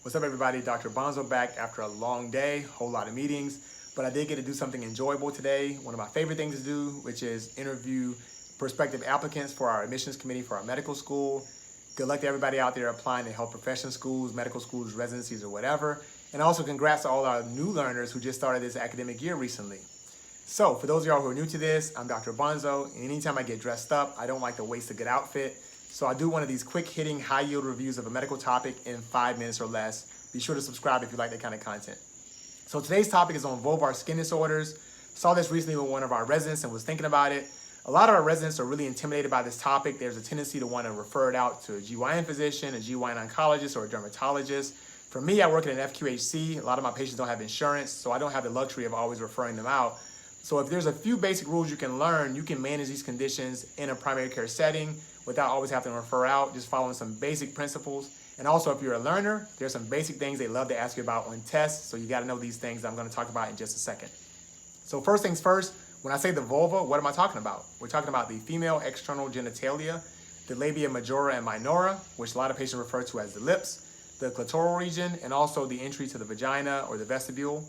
What's up, everybody? Dr. Bonzo back after a long day, whole lot of meetings, but I did get to do something enjoyable today. One of my favorite things to do, which is interview prospective applicants for our admissions committee for our medical school. Good luck to everybody out there applying to health profession schools, medical schools, residencies, or whatever. And also congrats to all our new learners who just started this academic year recently. So for those of y'all who are new to this, I'm Dr. Bonzo, and anytime I get dressed up, I don't like to waste a good outfit. So I do one of these quick hitting, high yield reviews of a medical topic in 5 minutes or less. Be sure to subscribe if you like that kind of content. So today's topic is on vulvar skin disorders. Saw this recently with one of our residents and was thinking about it. A lot of our residents are really intimidated by this topic. There's a tendency to want to refer it out to a GYN physician, a GYN oncologist, or a dermatologist. For me, I work at an FQHC. A lot of my patients don't have insurance, so I don't have the luxury of always referring them out. So if there's a few basic rules you can learn, you can manage these conditions in a primary care setting without always having to refer out, just following some basic principles. And also, if you're a learner, there's some basic things they love to ask you about on tests, so you got to know these things that I'm going to talk about in just a second. So first things first, when I say the vulva, what am I talking about? We're talking about the female external genitalia, the labia majora and minora, which a lot of patients refer to as the lips, the clitoral region, and also the entry to the vagina or the vestibule.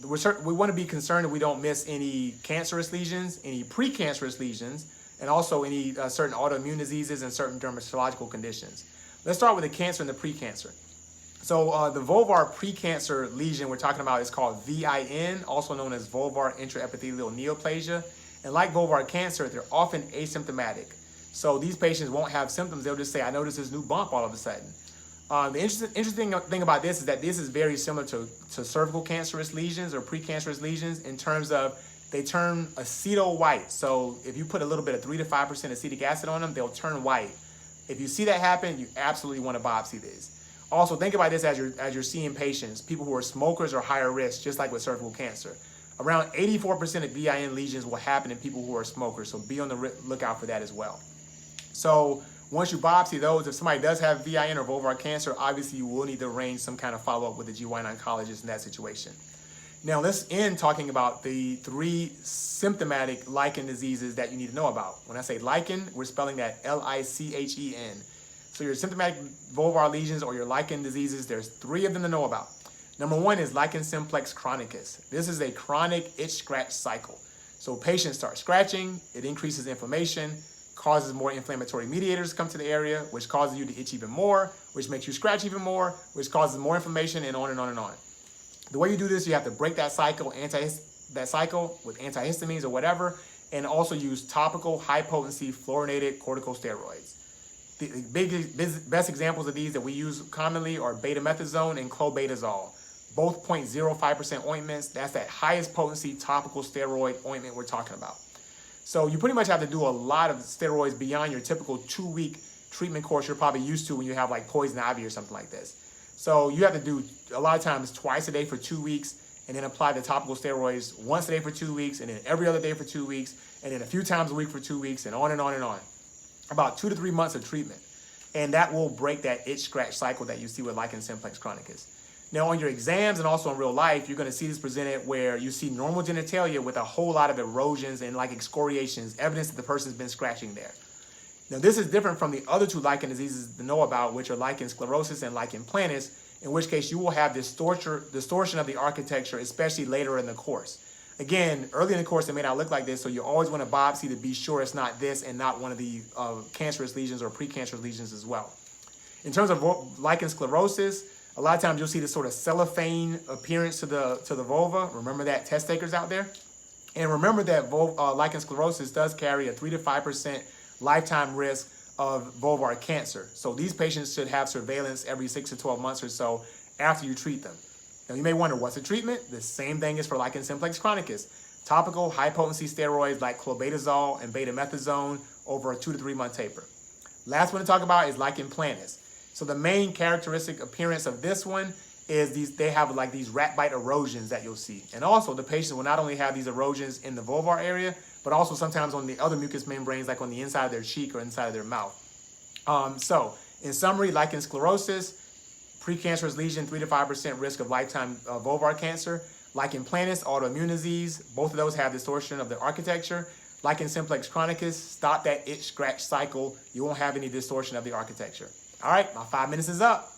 We want to be concerned that we don't miss any cancerous lesions, any precancerous lesions, and also any certain autoimmune diseases and certain dermatological conditions. Let's start with the cancer and the precancer. So the vulvar precancer lesion we're talking about is called VIN, also known as vulvar intraepithelial neoplasia. And like vulvar cancer, they're often asymptomatic. So these patients won't have symptoms. They'll just say, I noticed this new bump all of a sudden. The interesting thing about this is that this is very similar to cervical cancerous lesions or precancerous lesions in terms of they turn acetowhite. So if you put a little bit of 3 to 5% acetic acid on them, they'll turn white. If you see that happen, you absolutely want to biopsy this. Also, think about this as you're seeing patients, people who are smokers or higher risk, just like with cervical cancer. Around 84% of VIN lesions will happen in people who are smokers, so be on the lookout for that as well. So once you biopsy those, if somebody does have VIN or vulvar cancer, obviously you will need to arrange some kind of follow-up with the GYN oncologist in that situation. Now let's end talking about the 3 symptomatic lichen diseases that you need to know about. When I say lichen, we're spelling that L-I-C-H-E-N. So your symptomatic vulvar lesions or your lichen diseases, there's 3 of them to know about. Number 1 is lichen simplex chronicus. This is a chronic itch scratch cycle. So patients start scratching, it increases inflammation, causes more inflammatory mediators to come to the area, which causes you to itch even more, which makes you scratch even more, which causes more inflammation, and on and on and on. The way you do this, you have to break that cycle with antihistamines or whatever, and also use topical high-potency fluorinated corticosteroids. The best examples of these that we use commonly are betamethasone and clobetasol, both 0.05% ointments. That's that highest potency topical steroid ointment we're talking about. So you pretty much have to do a lot of steroids beyond your typical 2-week treatment course you're probably used to when you have like poison ivy or something like this. So you have to do a lot of times twice a day for 2 weeks, and then apply the topical steroids once a day for 2 weeks, and then every other day for 2 weeks, and then a few times a week for 2 weeks, and on and on and on. About 2 to 3 months of treatment. And that will break that itch scratch cycle that you see with lichen simplex chronicus. Now on your exams and also in real life, you're going to see this presented where you see normal genitalia with a whole lot of erosions and like excoriations, evidence that the person's been scratching there. Now this is different from the other 2 lichen diseases to know about, which are lichen sclerosus and lichen planus, in which case you will have distortion of the architecture, especially later in the course. Again, early in the course, it may not look like this, so you always want to biopsy to be sure it's not this and not one of the cancerous lesions or precancerous lesions as well. In terms of lichen sclerosus, a lot of times you'll see this sort of cellophane appearance to the vulva. Remember that, test takers out there? And remember that lichen sclerosus does carry a 3 to 5% lifetime risk of vulvar cancer. So these patients should have surveillance every 6 to 12 months or so after you treat them. Now you may wonder, what's the treatment? The same thing is for lichen simplex chronicus. Topical high-potency steroids like clobetasol and betamethasone over a 2 to 3 month taper. Last one to talk about is lichen planus. So the main characteristic appearance of this one is they have like these rat bite erosions that you'll see. And also the patients will not only have these erosions in the vulvar area, but also sometimes on the other mucous membranes, like on the inside of their cheek or inside of their mouth. So in summary, lichen sclerosus, precancerous lesion, 3 to 5% risk of lifetime vulvar cancer. Lichen planus, autoimmune disease, both of those have distortion of the architecture. Lichen simplex chronicus, stop that itch scratch cycle. You won't have any distortion of the architecture. All right, my 5 minutes is up.